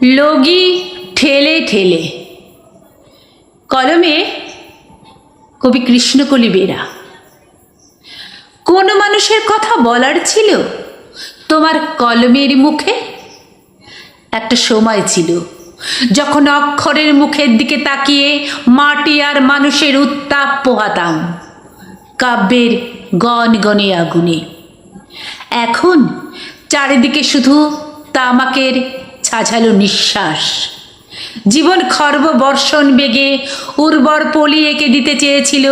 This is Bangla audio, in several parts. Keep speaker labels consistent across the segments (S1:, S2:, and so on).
S1: লগি ঠেলে ঠেলে। কলমে কবি কৃষ্ণকলি বেরা। কোন মানুষের কথা বলার ছিল তোমার কলমের মুখে? একটা সময় ছিল যখন অক্ষরের মুখের দিকে তাকিয়ে মাটি আর মানুষের উত্তাপ পোহাতাম কাব্যের গনগনে আগুনে। এখন চারিদিকে শুধু তামাকের ছাঝালো নিঃশ্বাস। জীবন খর্ব বর্ষণ বেগে উর্বর পলি এঁকে দিতে চেয়েছিল।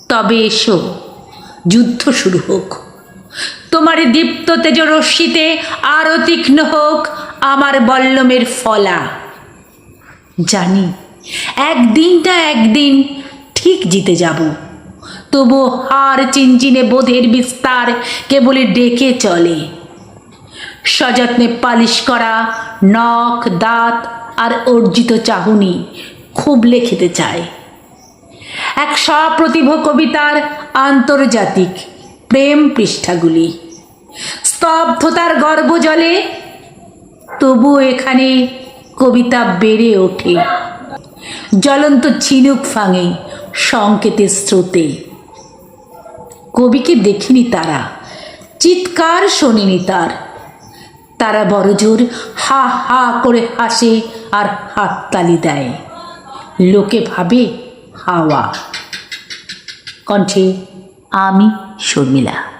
S1: তবে এসো, যুদ্ধ শুরু হোক। তোমার দীপ্ত তেজ রশ্মিতে আরো তীক্ষ্ণ হোক আমার বল্লমের ফলা। জানি একদিন ঠিক জিতে যাব, তবু হার চিনচিনে বোধের বিস্তার কেবলই ডেকে চলে। সযত্নে পালিশ করা নখ, দাঁত আর অর্জিত চাহনি খুবলে খেতে চায়। এক সপ্রতিভ কবিতার আন্তর্জাতিক প্রেম পৃষ্ঠাগুলি স্তব্ধতার গর্ব জলে, তবু এখানে কবিতা বেড়ে ওঠে জ্বলন্ত ঝিনুক ফাঙে সংকেতের স্রোতে। কবিকে দেখিনি তারা, চিৎকার শোনেনি তারা বড়জোর হা হা করে হাসে আর হাততালি দেয়। লোকে ভাবে হাওয়া। কণ্ঠে আমি শর্মিলা।